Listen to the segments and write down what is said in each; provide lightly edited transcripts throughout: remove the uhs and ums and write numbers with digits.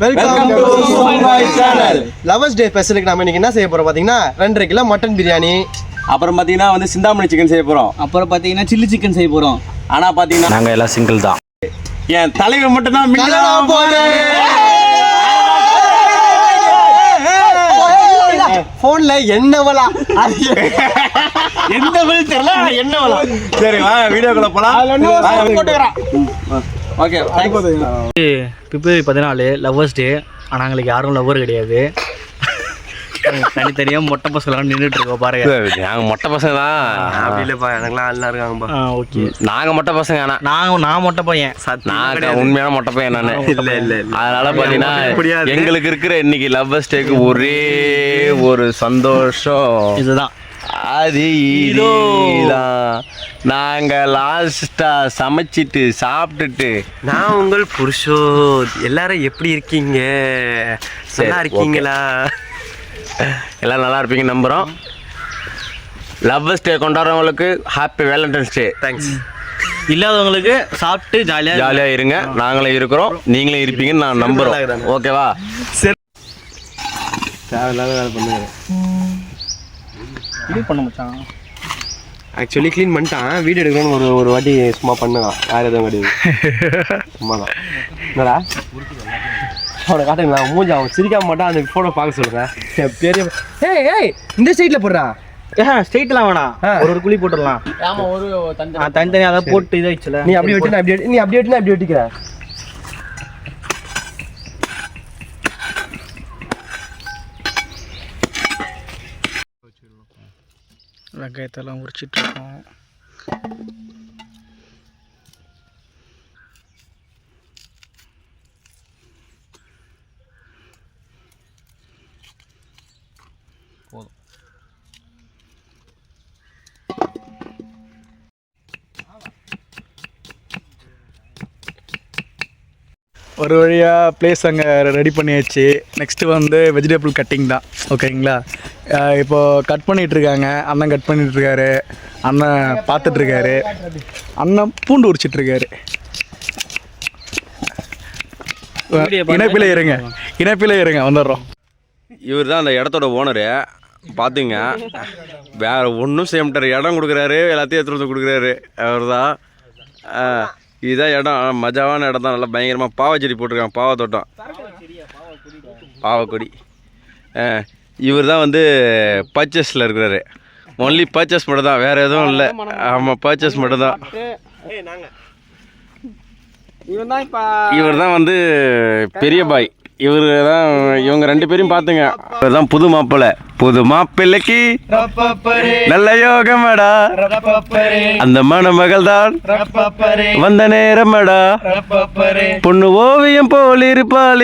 Welcome to my channel. Lovers day ஸ்பெஷலுக்கு நாம இன்னைக்கு என்ன செய்ய போறோம் பாத்தீங்கன்னா 2.5 கிலோ மட்டன் பிரியாணி, அப்புறம் பாத்தீங்கன்னா வந்து சிந்தாமணி சிக்கன் செய்ய போறோம், அப்புறம் பாத்தீங்கன்னா சில்லி சிக்கன் செய்ய போறோம். ஆனா பாத்தீங்கன்னா நாங்க எல்லாம் சிங்கிள் தான். என் தலைவர் மட்டும் தான் போன்ல என்னவளா எந்த பில் தெரியல என்னவளா. சரி வாங்க வீடியோக்குள்ள போலாம். ஓகே பிப்ரவரி 14 லவ்வர்ஸ் டே. ஆனால் எங்களுக்கு யாரும் லவ்வர் கிடையாது. தனித்தனியாக மொட்டை பசங்களாம் நின்றுட்டு இருக்கோம் பாருங்க. நாங்கள் மொட்டை பசங்க தான். அப்படி இல்லைப்பா, எனக்குலாம் எல்லாம் இருக்காங்கப்பா. ஓகே, நாங்கள் மொட்டை பசங்க. ஆனால் நான் மொட்டை பையன். நான் உண்மையான மொட்டை பையன் நான். இல்லை அதனால பார்த்தீங்கன்னா எங்களுக்கு இருக்கிற இன்னைக்கு லவ்வர்ஸ் டேக்கு ஒரே ஒரு சந்தோஷம் இதுதான். அது இதுதான். நாங்கள் லாஸ்ட்டாக சமைச்சிட்டு சாப்பிட்டுட்டு நான் உங்கள் புருஷோ. எல்லாரும் எப்படி இருக்கீங்க? நல்லா இருக்கீங்களா? எல்லாம் நல்லா இருப்பீங்க நம்புகிறோம். லவ்வர்ஸ் டே கொண்டாடுறவங்களுக்கு ஹாப்பி வேலண்டைன்ஸ் டே. தேங்க்ஸ். இல்லாதவங்களுக்கு சாப்பிட்டு ஜாலியாக இருங்க. நாங்களும் இருக்கிறோம், நீங்களும் இருப்பீங்கன்னு நான் நம்புகிறோம். ஓகேவா? சரி, தேவையில்லாத வேலை பண்ணுங்க. க்ளீன் பண்ண மச்சான். ஆக்சுவலி க்ளீன் பண்ணிட்டான். வீடியோ எடுக்கணும்னு ஒரு வாட்டி சும்மா பண்ணுதான். வேறு எதுவும் கிடையாது, சும்மா தான். என்னடா அவனை காட்டுங்களா மூஞ்சி? அவன் சிரிக்காம மாட்டான். அந்த ஃபோட்டோ பார்க்க சொல்லுறேன். பெரிய ஏய் இந்த சைடில் போடுறா. ஸ்ட்ரெயிட்லாம் வேணாம், ஒரு குழி போட்டுடலாம். ஆமாம், ஒரு தனித்தனியாக அதை போட்டு இதை வச்சுல. நீ அப்படி வெட்டினா அப்படி நீ அப்படி வெட்டினா அப்படி வெட்டிக்கிற. வெங்காயத்தெல்லாம் உரிச்சிட்டு இருக்கோம். போதும். ஒரு வழியாக பிளேஸ் அங்கே ரெடி பண்ணியாச்சு. நெக்ஸ்ட்டு வந்து வெஜிடபிள் கட்டிங் தான். ஓகேங்களா? இப்போது கட் பண்ணிகிட்ருக்காங்க. அண்ணன் கட் பண்ணிகிட்ருக்காரு, அண்ணன் பார்த்துட்ருக்காரு, அண்ணன் பூண்டு உரிச்சிட்ருக்காரு. இணைப்பில் இருங்க வந்துடுறோம். இவர் தான் அந்த இடத்தோட ஓனரு. பார்த்துங்க, வேறு ஒன்றும் செய்ய மாட்டார். இடம் கொடுக்குறாரு, எல்லாத்தையும் எடுத்துகிட்டு வந்து கொடுக்குறாரு. அவர் தான். இதுதான் இடம். மஜாவான இடம் தான். நல்லா பயங்கரமாக பாவச்செடி போட்டிருக்காங்க. பாவத்தோட்டம், பாவக்கொடி. இவர் தான் வந்து பர்ச்சேஸில் இருக்கிறாரு. ஒன்லி பர்ச்சேஸ் மட்டும் தான், வேறு எதுவும் இல்லை. ஆமாம், பர்ச்சேஸ் மட்டும் தான். இவர் தான் வந்து பெரிய பாய். இவங்க ரெண்டு பேரையும் பார்த்துங்க. இவர் தான் புது மாப்பிள்ளை. புது மாப்பிள்ளைக்கு நல்ல யோகமடா, அந்த மணமகள் தான் வந்த நேரமடா, பொண்ணு ஓவியம் போல் இருப்பாள்.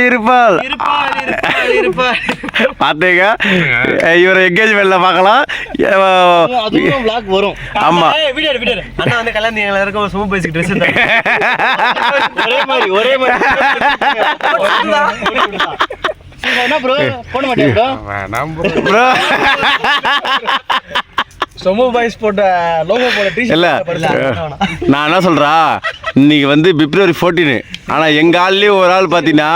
பார்த்தீங்க, இவரை எங்கேஜ்மெண்ட்ல பார்க்கலாம். ஆமா, அண்ணா வந்து கல்யாணம் எல்லாருக்கும் சும்மா பேசிக்கிட்டு ஒரே மாதிரி நான் என்ன சொல்றா, இன்னைக்கு வந்து பிப்ரவரி 14. ஆனா எங்க ஆள்லயும் ஒரு ஆள் பாத்தீங்கன்னா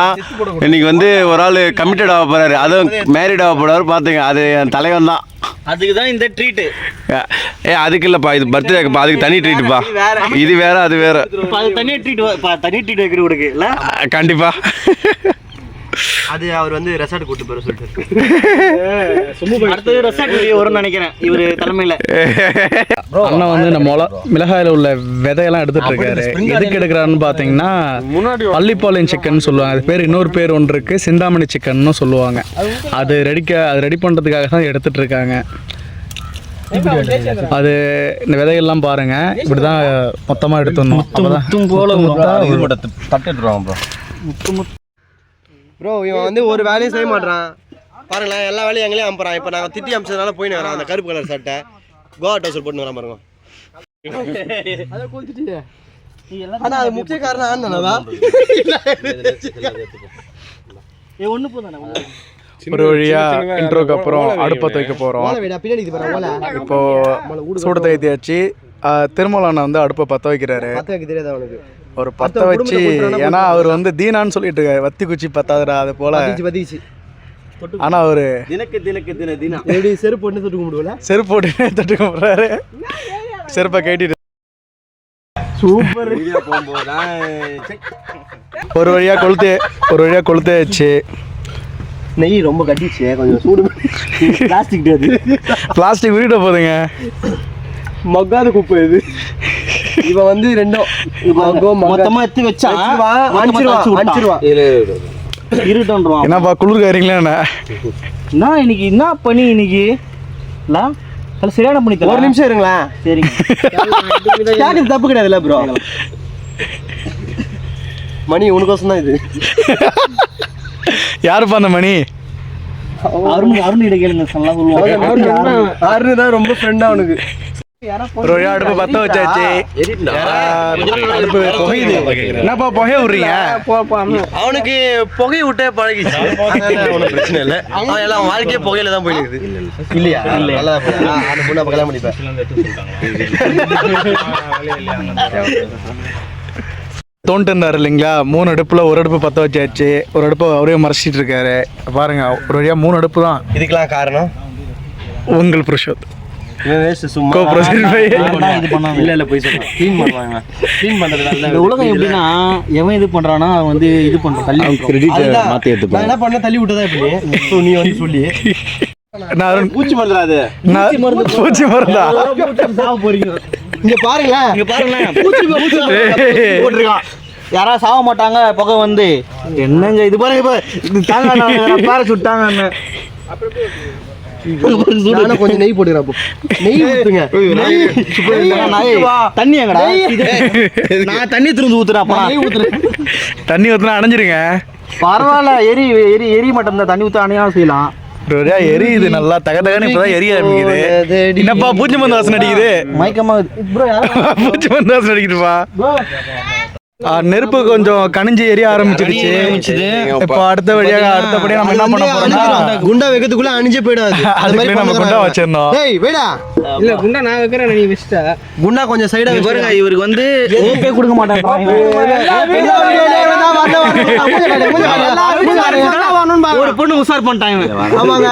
இன்னைக்கு வந்து ஒரு ஆள் கமிட்டட் ஆக போறாரு. அதுவும் மேரிட் ஆக போறாரு. பாத்துங்க, அது என் தலைவன் தான். அதுக்குதான் இந்த ட்ரீட். அதுக்கு இல்லப்பா, இது பர்த்டேக்குப்பா. அதுக்கு தனி ட்ரீட்ப்பா. இது வேற, அது வேற. தனி ட்ரீட் வைக்கிற கொடுக்கு இல்ல? கண்டிப்பா. அது அவர் வந்து ரெசார்ட் கூட்டு போற சொல்லிட்டு அடுத்தது ரெசார்ட் வரும்னு நினைக்கிறேன் இவரு தலைமையில. அண்ணன் வந்து இந்த மிளகாயில உள்ள விதையெல்லாம் எடுத்துட்டு இருக்காரு. எதுக்கு எடுக்கிறாருன்னு பாத்தீங்கன்னா, பள்ளிப்பாளையம் சிக்கன் சொல்லுவாங்க. அது பேர், இன்னொரு பேர் ஒன்று இருக்கு, சிந்தாமணி சிக்கன்னு சொல்லுவாங்க. அது ரெடி பண்றதுக்காக தான் எடுத்துட்டு இருக்காங்க. அது இந்த விதைகள்லாம் பாருங்க, இப்படிதான் மொத்தமா எடுத்துடணும். ப்ரோ இவன் வந்து ஒரு வேலையும் செய்ய மாட்டான். பாருங்களேன், எல்லா வேலையும் எங்களையும் அனுப்புறான். இப்போ நாங்கள் திட்டி அமிச்சதுனால போயின்னு வரோம். அந்த கருப்பு கலர் சட்டை கோவா டவுசர் போட்டு வரான் பாருங்க. ஆனால் அது முக்கிய காரணம் ஆனதானதா? ஒரு வழியா இன்ட்ரோக்கு அப்புறம் அடுப்பத்தை வைக்க போறோம். இப்போ சூடு தேய்த்தியாச்சு. திருமலை அண்ணன் வந்து அடுப்பை பற்ற வைக்கிறாரு. தெரியாதா அவனுக்கு? ஒரு பற்ற வச்சு, ஏன்னா அவர் வந்து தீனான்னு சொல்லிட்டு இருக்காரு, வத்தி குச்சி பத்தாதுடா அது போல. ஆனால் அவர் எப்படி செருப்பு போட்டு தொட்டு கும்பிடுவோம்ல, செருப்பு போட்டு தொட்டு கும்பிட்றாரு. செருப்பை கேட்டிட்டு சூப்பர். ஒரு வழியாக கொளுத்து வச்சு நெய் ரொம்ப கட்டிச்சு, கொஞ்சம் சூடு. பிளாஸ்டிக் உருகிட்ட போதுங்க, மக்காத குப்பை இது. இவன் வந்து ரெண்டும் மொத்தமா எடுத்து வச்சா இருட்டோன்றான். என்னப்பா குளிர்காரீங்களா? என்ன இன்னைக்கு என்ன பண்ணி இன்னைக்கு சரியான பண்ணி ஒரு நிமிஷம் இருங்களா? சரிங்க, தப்பு கிடையாதுல்ல ப்ரோ. மணி உனக்கோசம் தான் இது. யாருப்பா அந்த மணி? அருண் இட கேளுங்க, அருண் தான் ரொம்ப ஃப்ரெண்டா அவனுக்கு. ஒரு வழியா அடுப்பு பற்ற வச்சாச்சு. அடுப்பு புகையுது. என்னப்பா புகைய விடுறீங்க? அவனுக்கு புகையை விட்டே பழகிச்சு, ஒன்றும் பிரச்சனை இல்லை. அவன் எல்லாம் வாழ்க்கையே புகையில தான் போயிடுது. இல்லையா? நல்லா அந்த பொண்ணு அப்போ கல்யாணம் பண்ணிப்பேன். தோண்டு இருந்தார் இல்லைங்களா, 3 அடுப்பில் ஒரு அடுப்பு பற்ற வச்சாச்சு, ஒரு அடுப்பு அவரே மறைச்சிட்டு இருக்காரு. பாருங்க, ஒரு வழியாக 3 அடுப்பு தான். இதுக்கெல்லாம் காரணம் உங்கள் புருஷோத். சும்மா இல்ல போய் சொல்றேன். க்ளீன் பண்ணுவாங்க. க்ளீன் பண்றதுனால இந்த உலகம் எப்படின்னா, எவன் இது பண்றானா அவன் வந்து இது பண்றான், தள்ளி மாத்தி எடுத்து. நான் என்ன பண்ண, தள்ளி விட்டதா இப்படி நீ வந்து சொல்லி பூச்சி மருந்துடா அது. பூச்சி மருந்தா? இங்க பாருங்களேன், போட்டிருக்கான். யாராவது சாக மாட்டாங்க புகை வந்து. என்னங்க இது பாருங்க, இப்ப பேர சுட்டாங்க. கொஞ்சம் நெய் போட்டுக்கிறேன். நெய் ஊத்துங்க. தண்ணி எங்கடா? நான் தண்ணி திறந்து ஊத்துறேன். தண்ணி ஊத்துனா அணைஞ்சிருங்க. பரவாயில்ல, எரி மட்டும் தான், தண்ணி ஊத்த அணையா செய்யலாம். எரியுது நல்லா, தகதகன்னு இப்பதான் எரிய ஆரம்பிக்குது. என்னப்பா பூச்சி மருந்து வாசனை அடிக்குது? மயக்கமா பூச்சி மருந்து வாசனை அடிக்குதுப்பா. நெருப்பு கொஞ்சம் கனிஞ்சு எரிய ஆரம்பிச்சிருச்சு. இப்போ அடுத்தபடியா நம்ம என்ன பண்ண போறோம்னா, குண்டா வைக்கிறதுக்குள்ள அணிஞ்சே போயிடாது. அதுக்கு நம்ம குண்டா வச்சிருந்தோம். டேய் வேடா, இல்ல குண்டா நான் வைக்கிறேன், நீ வெச்சிட்ட. குண்டா கொஞ்சம் சைடா பாருங்க, இவருக்கு வந்து ஓபே கொடுக்க மாட்டாங்க. ஒரு பொண்ணு உசார் பண்ணிட்டாங்க. ஆமாங்க,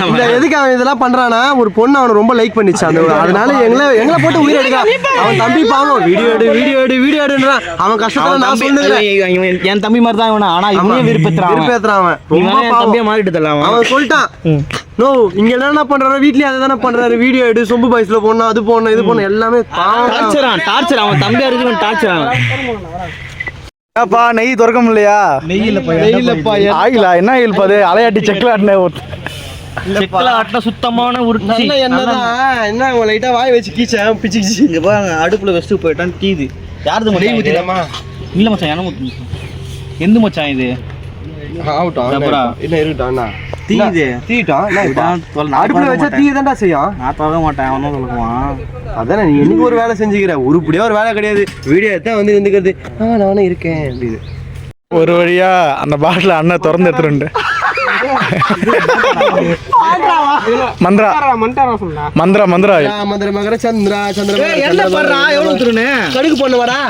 இந்த எதுக்கு அவன் இதெல்லாம் பண்றானா, ஒரு பொண்ணு அவனை ரொம்ப லைக் பண்ணிச்சு, அதனால எங்களை போட்டு உயிர் எடுக்கிறான். அவன் தம்பி பாவம், வீடியோ எடுன்றான். அவன் கஷ்டத்துல நான் சொல்லுறேன், என் தம்பி மாதிரி தான் இவனா, ஆனா இவனே விருப்பத்துறான். அவன் ரொம்ப தம்பியா மாறிட்டு தரலாம். அவன் சொல்லிட்டான், நோ இங்க என்ன பண்றாரு, வீட்லயே அதை தானே பண்றாரு, வீடியோ எடு, சொம்பு பாய்ஸ்ல போடணும், அது போடணும், இது போடணும், எல்லாமே டார்ச்சர். அவன் தம்பியா இருக்கு டார்ச்சர். அப்பா நெய் திறக்க முடியலையா? நெய்யிலப்பா ஆயிலா? என்ன ஆயில் பாது? அலையாட்டி செக்ல ஆட்டின சுத்தமான உருட்டு என்னதான் என்ன லைட்டா வாய் வச்சு கீச்சேன் பிச்சுக்கிச்சு. இங்க பாருங்க, அடுப்புல வச்சுட்டு போயிட்டான் தீது. யாருது மச்சான் ஊத்திடாமா? இல்ல மச்சான், என்ன ஊத்து? எந்த மச்சான் இது? ஆவுட்டா என்ன இருக்கட்டானா தீட்டான் அடுப்புல வச்சா தீ தான்டா செய்யும். நான் தொட மாட்டேன், அவனும் சொல்லுவான். அதானே நீ என்னைக்கு ஒரு வேலை செஞ்சுக்கிற, உருப்படியா ஒரு வேலை கிடையாது. வீடியோ எடுத்தா வந்து நின்றுக்கிறது, நானும் இருக்கேன் அப்படின்னு. ஒரு வழியா அந்த பாட்டில் அண்ணன் திறந்து எடுத்துட்டு மந்திரா மகர சந்திரா கடுக்கு பொண்ணு வாடா.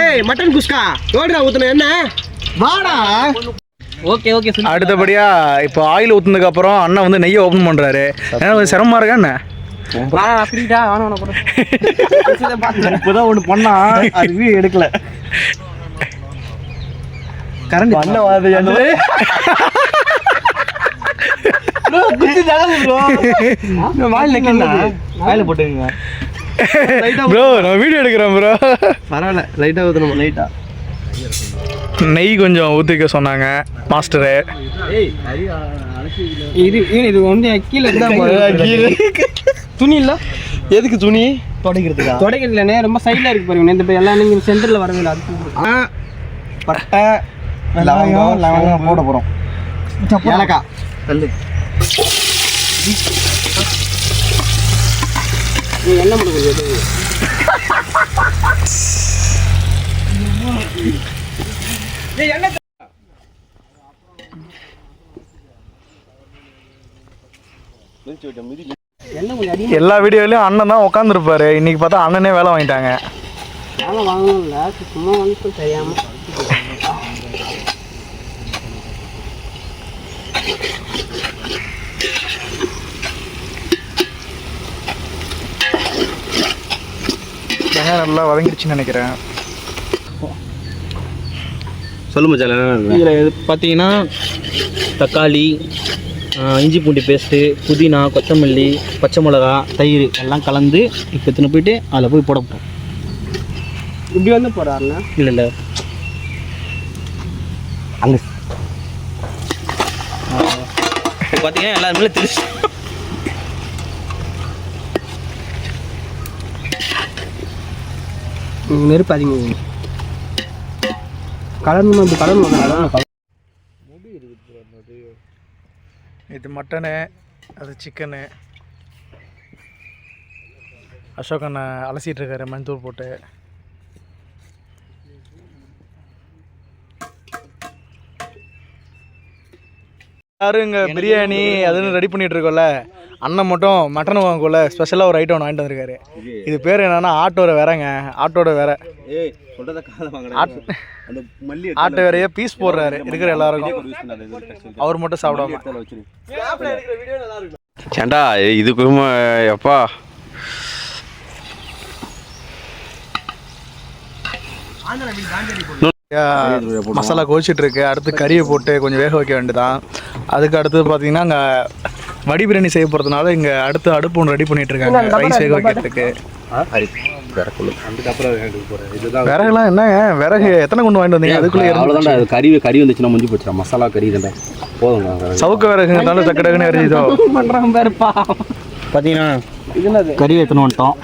ஏய் மட்டன் குஸ்கா ஓடுறா, ஊத்துன என்ன வாடா. ஓகே அடுத்தபடியா இப்போ ஆயில் ஊத்துனதுக்கு அப்புறம் அண்ணன் வந்து நெய்யை ஓபன் பண்றாரு. ஏன்னா சிரமமா இருக்கா என்ன? இப்பதான் ஒண்ணு பண்ணா, அது வீடியோ எடுக்கல. கரண்ட் பண்ண வாது வாயில போட்டுங்க ப்ரோ. நான் வீடியோ எடுக்கிறேன் ப்ரோ. பரவாயில்ல, லைட்டா ஊத்தணும். லைட்டா நெய் கொஞ்சம் ஊற்றிக்க சொன்னாங்க மாஸ்டரு. இது வந்து கீழே துணி இல்லை. எதுக்கு துணி துடைக்கிறதுலண்ணே? ரொம்ப சைடில் இருக்கு பாருங்க. இந்த எல்லாம் நீங்கள் சென்டரில் வரவே இல்லை. அது பட்டை லவங்கம் போட போகிறோம். ஏலக்காய் கல் என்ன பண்ணுறது? எல்லா வீடியோலையும் அண்ணன் தான் உட்காந்துருப்பாரு. இன்னைக்கு பார்த்தா அண்ணனே வேலை வாங்கிட்டாங்க. வேலை வாங்கணும்ல, சும்மா வந்து தெரியாமல். வெங்காயம் நல்லா வதங்கிடுச்சுன்னு நினைக்கிறேன். சொல்லு மச்சான் என்ன இதில் பார்த்தீங்கன்னா தக்காளி, இஞ்சி பூண்டு பேஸ்ட்டு, புதினா, கொத்தமல்லி, பச்சை மிளகா, தயிர் எல்லாம் கலந்து இப்போ எடுத்துன்னு போயிட்டு அதில் போய் போட போகிறோம். இப்படி வந்து போகிறாருண்ணா. இல்லை அங்கே பார்த்தீங்கன்னா எல்லாருமே தெரிச்சு நெருப்பு அதிகம் கலந்து இப்படி கலந்து. இது மட்டனு, அது சிக்கனு. அசோக் அண்ணன் அலசிட்டு இருக்காரு மஞ்சள் போட்டு. யாரும் இங்கே பிரியாணி அதுன்னு ரெடி பண்ணிட்டு இருக்கோம்ல, அண்ணன் மட்டும் மட்டன் வாங்கக்குள்ள ஸ்பெஷலாக ஒரு ஐட்டம் ஒன்று வாங்கிட்டு வந்திருக்காரு. இது பேர் என்னன்னா ஆட்டோட வேறங்க. ஆட்டோட வேற ஆட்டோ வேறையே பீஸ் போடுறாரு இருக்கிற எல்லாருக்கும். அவர் மட்டும் சாப்பிடாம. ஏண்டா இதுக்கும் எப்பா மசாலா கொதிச்சிட்டு இருக்கு. அடுத்து கறியை போட்டு கொஞ்சம் வேக வைக்க வேண்டியதான். அதுக்கு அடுத்து பார்த்தீங்கன்னா அங்கே வடி பிரியாணி செய்ய போகிறதுனால இங்கே அடுத்து அடுப்பு ஒன்று ரெடி பண்ணிட்டு இருக்காங்க ரைஸ் வேக வைக்கிறதுக்கு. விறகுலாம் என்னங்க, விறகு எத்தனை கொண்டு வாங்கிட்டு வந்தீங்க? அதுக்குள்ளே அவ்வளோதான். கறி வந்துச்சுன்னா முடிஞ்சு போச்சுடா. மசாலா கறி தான்டா போதும். சவுக்க விறகுங்கிறதால டக்கு டக்குன்னு எரிஞ்சிதோ. பண்ணுறான் பேருப்பா. பார்த்தீங்கன்னா கறி எடுத்துன்னு வந்துட்டோம்.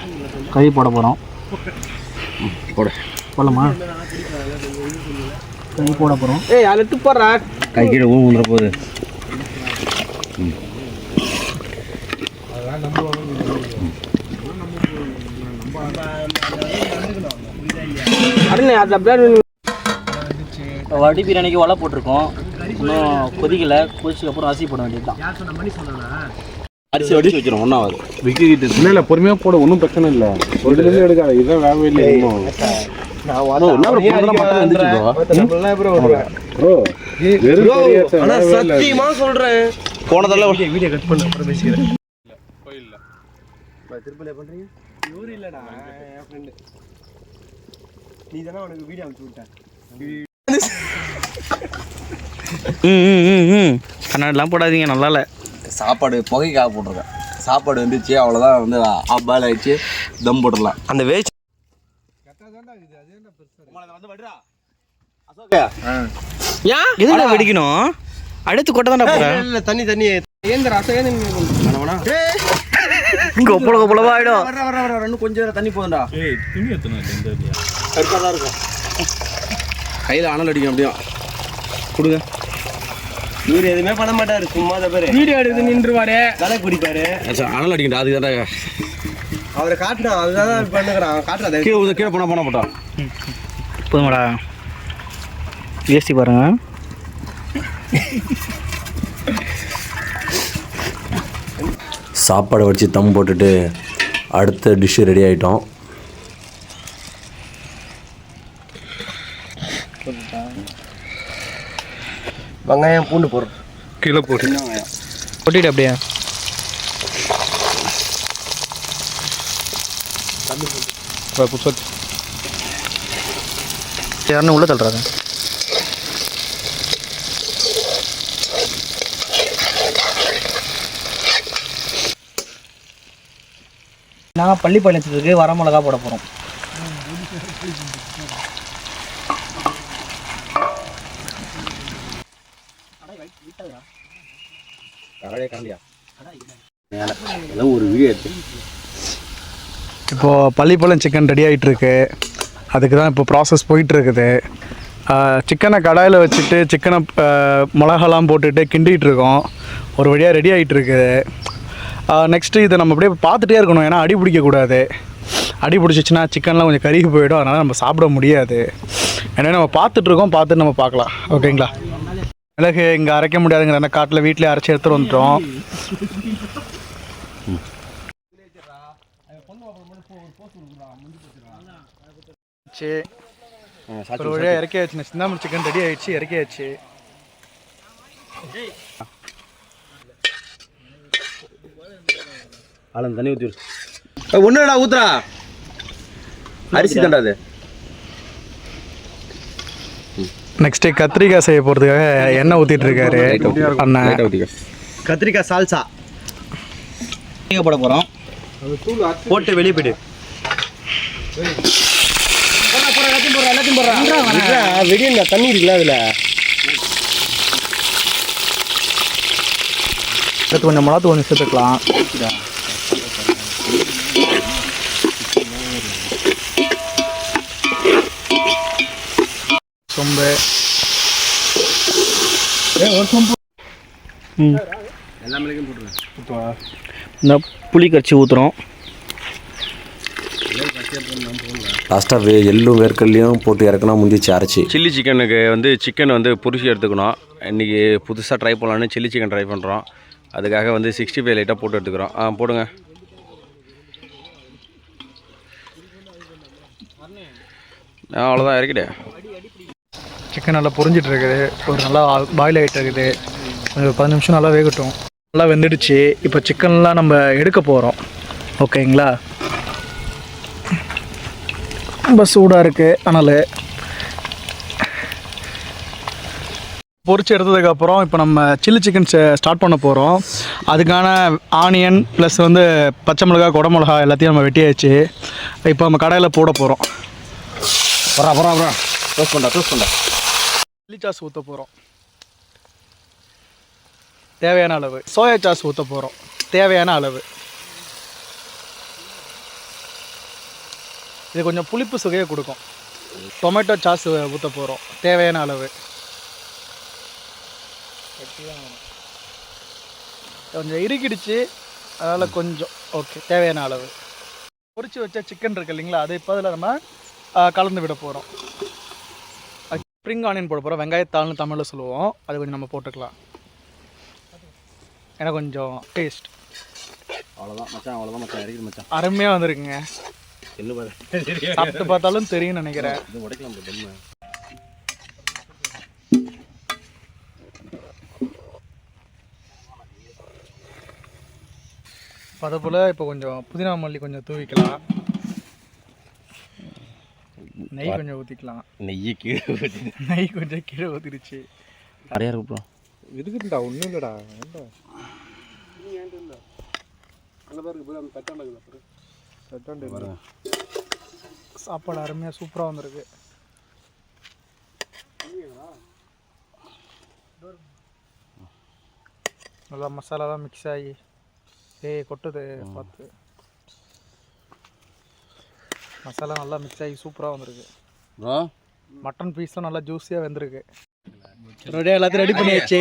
கறி போட போகிறோம். போடலாமா? கறி போட போகிறோம். ஏய் அதை எடுத்து போடுறா. கை கீழே ஊந்துற போகுது. அருண் அது அப்படியே வடி பிரியாணிக்கு ஒலை போட்டிருக்கோம். இன்னும் கொதிக்கலை. கொதிச்சதுக்கப்புறம் அரிசி போட வேண்டியது தான். அரிசி வடிச்சு வச்சிடும் ஒன்றாவது விக்கிட்டு இல்லை பொறுமையாக போட ஒன்றும் பிரச்சனை இல்லை. சொல்லிட்டு எடுக்காது. இதுதான் வேகவே இல்லை. சத்தியமா சொல்றேன். போனதெல்லாம் வீடியோ கட் பண்ண அப்புறம் பேசிக்கிறேன். திருப்பதியில் பண்றீங்க? இவரு இல்லடா, என் ஃப்ரெண்டு. நீ தானே உனக்கு வீடியோ அனுப்பிச்சு விட்டேன். கண்ணாடிலாம் போடாதீங்க, நல்லா இல்லை. சாப்பாடு புகைக்காக போட்டிருக்கேன். சாப்பாடு வந்துச்சு அவ்வளோதான். வந்து பால் ஆயிடுச்சு. தம் போட்டுடலாம். அந்த வேஸ்ட் எதுல வெடிக்கணும்? அடுத்து கொட்டை தானே போகிறேன். இல்லை தண்ணி தண்ணி ஏந்திர அசையாத கொப்பள கொப்பளவா ஆகிடும். வர இன்னும் கொஞ்சம் தண்ணி போதும்டா. கருப்பாக தான் இருக்கும். கையில் அனல் அடிக்கும். அப்படியே கொடுங்க. இவர் எதுவுமே பண்ண மாட்டாரு. சும்மா தான் பேரு வீடியோ எடுத்து நின்றுவாரு. தலை குடிப்பாரு. அனல் அடிக்கண்டா. அதுக்கு தான்டா அவரை காட்டினா. அதுதான் பண்ணுறான். காட்டுறா. கீழே போனால் போட்டான். போதுமாடா. வேஸ்டி பாருங்க. சாப்பாடை வச்சு தம் போட்டுட்டு அடுத்த டிஷ்ஷு ரெடி ஆகிட்டோம். வெங்காயம் பூண்டு போடுறோம். கீழே போட்டு கொட்டிட்டு அப்படியே யாருன்னு உள்ள தள்ளுறாங்க. நாங்கள் பள்ளிப்பாளையத்துக்கு வர மிளகா போட போகிறோம். ஒரு வீடியோ எடுத்து இப்போது பள்ளிப்பாளையம் சிக்கன் ரெடி ஆகிட்டுருக்கு. அதுக்கு தான் இப்போ ப்ராசஸ் போயிட்டுருக்குது. சிக்கனை கடாயில் வச்சுட்டு சிக்கனை மிளகாலாம் போட்டுட்டு கிண்டிகிட்ருக்கோம். ஒரு வழியாக ரெடி ஆகிட்டுருக்குது. நெக்ஸ்ட்டு இதை நம்ம அப்படியே பார்த்துட்டே இருக்கணும். ஏன்னா அடி பிடிக்கக்கூடாது. அடி பிடிச்சிச்சின்னா சிக்கன்லாம் கொஞ்சம் கருகி போயிடும். அதனால் நம்ம சாப்பிட முடியாது. ஏன்னா நம்ம பார்த்துட்ருக்கோம். பார்த்துட்டு நம்ம பார்க்கலாம். ஓகேங்களா? மிளகு இங்கே அரைக்க முடியாதுங்கிற காட்டில் வீட்டிலே அரைச்சி எடுத்துகிட்டு வந்துட்டோம். ஆயிடுச்சு. ஒரு வழியாக இறக்கியாச்சு. சிந்தாமணி சிக்கன் ரெடி ஆயிடுச்சு, இறக்கியாச்சு. ஆளும் தண்ணி ஊற்றி ஒன்றுடா ஊத்துறா அரிசி தண்டாது. நெக்ஸ்ட்டு கத்திரிக்காய் செய்ய போகிறதுக்காக எண்ணெய் ஊற்றிட்டு இருக்காரு அண்ணன். கத்திரிக்காய் சால்சா போட போகிறோம். போட்டு வெளியே போயிடு. வெடியா தண்ணி இருக்குல்ல அதில். அடுத்து கொஞ்சம் மிளகாத்தூள் கொஞ்சம் சேர்த்துக்கலாம். சொம்பு இந்த புளி கரைச்சி ஊற்றுறோம். லாஸ்ட்டாக எள்ளும் வேர்க்கல்லையும் போட்டு இறக்குனா முந்திச்சு அரைச்சி. சில்லி சிக்கனுக்கு வந்து சிக்கன் வந்து பொரிச்சு எடுத்துக்கணும். இன்றைக்கி புதுசாக ட்ரை பண்ணலான்னு சில்லி சிக்கன் ட்ரை பண்ணுறோம். அதுக்காக வந்து 65 லைட்டாக போட்டு எடுத்துக்கிறோம். போடுங்க. அவ்வளோதான், இறக்கிடு. சிக்கன் நல்லா பொரிஞ்சிட்டு இருக்குது. ஒரு நல்லா பாயில் ஆகிட்டு இருக்குது. கொஞ்சம் 10 நிமிஷம் நல்லா வேகட்டும். நல்லா வெந்துடுச்சு. இப்போ சிக்கன்லாம் நம்ம எடுக்க போகிறோம். ஓகேங்களா? ரொம்ப சூடாக இருக்குது. அதனால் பொரிச்சு எடுத்ததுக்கப்புறம் இப்போ நம்ம சில்லி சிக்கன் ஸ்டார்ட் பண்ண போகிறோம். அதுக்கான ஆனியன் ப்ளஸ் வந்து பச்சை மிளகா, குடை மிளகா எல்லாத்தையும் நம்ம வெட்டியாச்சு. இப்போ நம்ம கடையில் போட போகிறோம். சில்லி சாஸ் ஊற்ற போகிறோம் தேவையான அளவு. சோயா சாஸ் ஊற்ற போகிறோம் தேவையான அளவு. இது கொஞ்சம் புளிப்பு சுவையை கொடுக்கும். டொமேட்டோ சாஸ் ஊற்ற போகிறோம் தேவையான அளவு. கொஞ்சம் இறுக்கிடுச்சு, அதனால் கொஞ்சம் ஓகே தேவையான அளவு. பொரிச்சு வச்ச சிக்கன் இருக்கு இல்லைங்களா, அது இப்போ அதில் நம்ம கலந்து விட போகிறோம். ஸ்ப்ரிங் ஆனியன் போட போகிறோம். வெங்காயத்தாள்னு தமிழில் சொல்லுவோம். அது கொஞ்சம் நம்ம போட்டுக்கலாம். ஏன்னா கொஞ்சம் டேஸ்ட். அவ்வளோதான் மச்சான் இறக்கிடு மச்சான். அருமையாக வந்துருக்குங்க. சாப்பிட்டு பார்த்தாலும் தெரியும்னு நினைக்கிறேன். இது உடைக்கலாம். அதை போல் இப்போ கொஞ்சம் புதினா மல்லி கொஞ்சம் தூவிக்கலாம். நெய் கொஞ்சம் ஊற்றிக்கலாம். நெய் கொஞ்சம் கீழே ஊற்றிடுச்சு. நிறையா இருக்குப்பா. இதுக்குண்டா ஒன்றும் இல்லைடா. சாப்பாடு அருமையாக சூப்பராக வந்திருக்கு. நல்லா மசாலாலாம் மிக்ஸ் ஆகி கொட்டுது. பார்த்து மசாலா நல்லா மிக்ஸ் ஆகி சூப்பராக வந்திருக்கு. மட்டன் பீஸும் நல்லா ஜூஸியாக வெந்திருக்கு. எல்லாத்தையும் ரெடி பண்ணியாச்சு.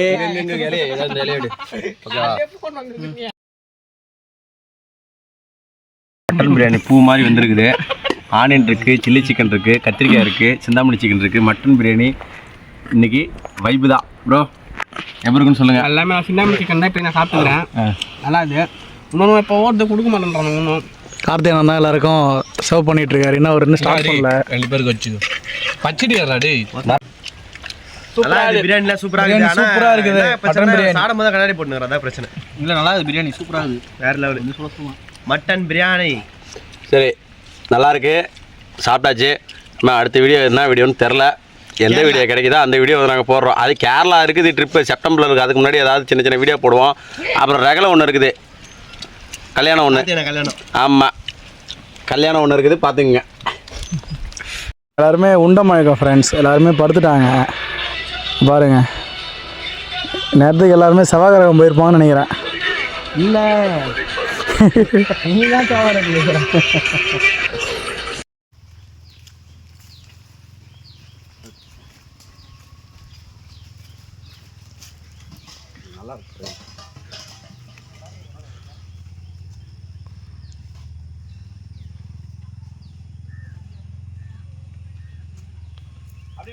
மட்டன் பிரியாணி பூ மாதிரி வந்துருக்குது. ஆனியன் இருக்குது, சில்லி சிக்கன் இருக்குது, கத்திரிக்காய் இருக்குது, சிந்தாமணி சிக்கன் இருக்குது. மட்டன் பிரியாணி இன்னைக்கு வைப்பு தான் ப்ரோ. எப்படி இருக்குன்னு சொல்லுங்கள். எல்லாமே நான் சிந்தாமணி சிக்கன் தான் இப்போ நான் சாப்பிட்டுக்கிறேன். நல்லா இது. இன்னொன்று இப்போ ஓடுறது கொடுக்க மாட்டேன்றாங்க. இன்னும் கார்த்திகேயன் தான் எல்லாருக்கும் சர்வ் பண்ணிட்டு இருக்காரு. இன்னும் ஒரு இன்னும் ஸ்டார்ட் பண்ணல. 2 பேருக்கு வச்சுக்கோ. பச்சடி வரலாடி. பிரியாணிலாம் சூப்பராக இருக்குது. மட்டன் பிரியாணி சாப்பிடும் போது கண்ணாடி போட்டுக்கிறேன். அதான் பிரச்சனை இல்லை, நல்லா இருக்குது பிரியாணி. சூப்பராக இருக்குது. வேறு லெவல் மட்டன் பிரியாணி. சரி, நல்லாயிருக்கு. சாப்பிட்டாச்சு. நம்ம அடுத்த வீடியோ என்ன வீடியோன்னு தெரில. எந்த வீடியோ கிடைக்குதோ அந்த வீடியோ நாங்கள் போடுறோம். அது கேரளா இருக்குது ட்ரிப்பு, செப்டம்பரில் இருக்குது. அதுக்கு முன்னாடி ஏதாவது சின்ன சின்ன வீடியோ போடுவோம். அப்புறம் ரகலை ஒன்று இருக்குது, கல்யாணம் ஒன்று. ஆமாம், கல்யாணம் ஒன்று இருக்குது, பார்த்துக்குங்க. எல்லாருமே உண்டமாயிருக்கோம் ஃப்ரெண்ட்ஸ். எல்லாருமே படுத்துட்டாங்க பாருங்க. நேரத்துக்கு எல்லாருமே செவ்வாய்க்கிரகம் போயிருப்பாங்கன்னு நினைக்கிறேன். இல்லை நீ தான் செவ்வாய்க்கிரகம். நல்லா இருக்கு. அப்படி